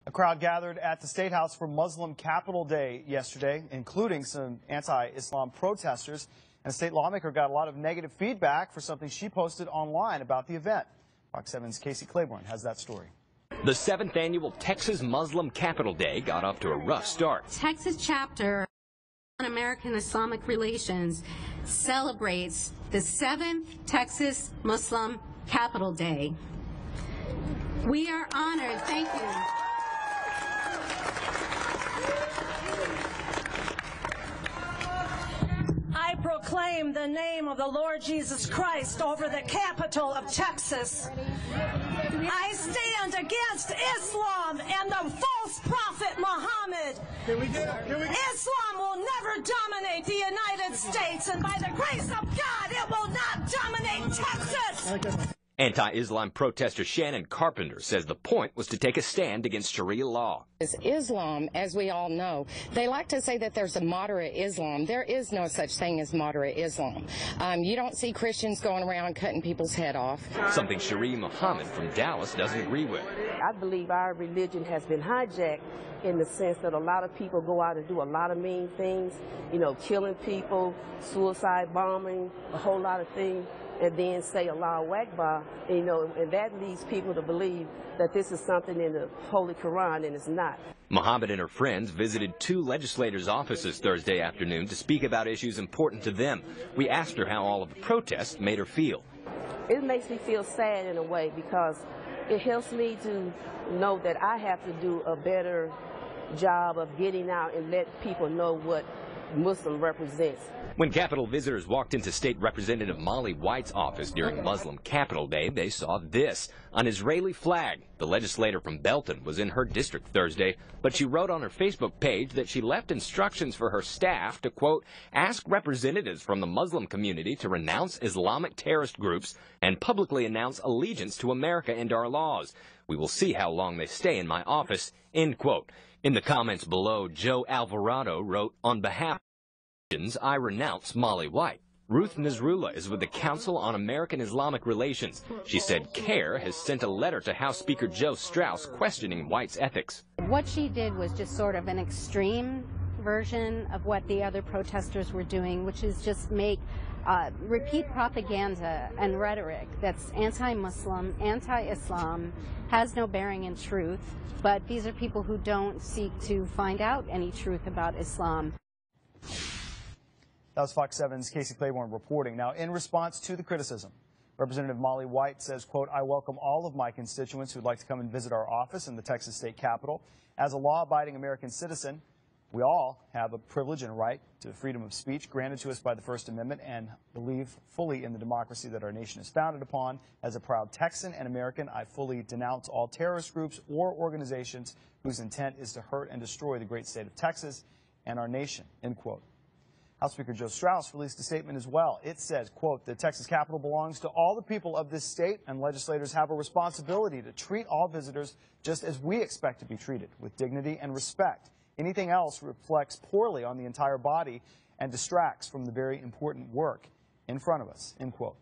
A crowd gathered at the State House for Muslim Capital Day yesterday, including some anti-Islam protesters. And a state lawmaker got a lot of negative feedback for something she posted online about the event. Fox 7's Casey Claiborne has that story. The 7th annual Texas Muslim Capital Day got off to a rough start. Texas chapter on American Islamic Relations celebrates the 7th Texas Muslim Capital Day. We are honored. Thank you. I proclaim the name of the Lord Jesus Christ over the capital of Texas. I stand against Islam and the false prophet Muhammad. Islam will never dominate the United States, and by the grace of God, it will not dominate Texas. Anti-Islam protester Shannon Carpenter says the point was to take a stand against Sharia law. Islam, as we all know, they like to say that there's a moderate Islam. There is no such thing as moderate Islam. You don't see Christians going around cutting people's head off. Something Sharee Muhammad from Dallas doesn't agree with. I believe our religion has been hijacked in the sense that a lot of people go out and do a lot of mean things, you know, killing people, suicide bombing, a whole lot of things, and then say Allahu Akbar, you know, and that leads people to believe that this is something in the Holy Quran, and it's not. Muhammad and her friends visited 2 legislators' offices Thursday afternoon to speak about issues important to them. We asked her how all of the protests made her feel. It makes me feel sad in a way because it helps me to know that I have to do a better job of getting out and let people know what Muslim represents. When Capitol visitors walked into State Representative Molly White's office during Muslim Capital Day, they saw this, an Israeli flag. The legislator from Belton was in her district Thursday, but she wrote on her Facebook page that she left instructions for her staff to, quote, ask representatives from the Muslim community to renounce Islamic terrorist groups and publicly announce allegiance to America and our laws. We will see how long they stay in my office, end quote. In the comments below, Joe Alvarado wrote, on behalf of I renounce Molly White. Ruth Nasrullah is with the Council on American Islamic Relations. She said CAIR has sent a letter to House Speaker Joe Strauss questioning White's ethics. What she did was just sort of an extreme version of what the other protesters were doing, which is just repeat propaganda and rhetoric that's anti-Muslim, anti-Islam, has no bearing in truth, but these are people who don't seek to find out any truth about Islam. That was Fox 7's Casey Claiborne reporting. Now, in response to the criticism, Representative Molly White says, quote, I welcome all of my constituents who'd like to come and visit our office in the Texas State Capitol. As a law-abiding American citizen, we all have a privilege and a right to freedom of speech granted to us by the First Amendment and believe fully in the democracy that our nation is founded upon. As a proud Texan and American, I fully denounce all terrorist groups or organizations whose intent is to hurt and destroy the great state of Texas and our nation, end quote. House Speaker Joe Strauss released a statement as well. It says, quote, the Texas Capitol belongs to all the people of this state, and legislators have a responsibility to treat all visitors just as we expect to be treated, with dignity and respect. Anything else reflects poorly on the entire body and distracts from the very important work in front of us, end quote.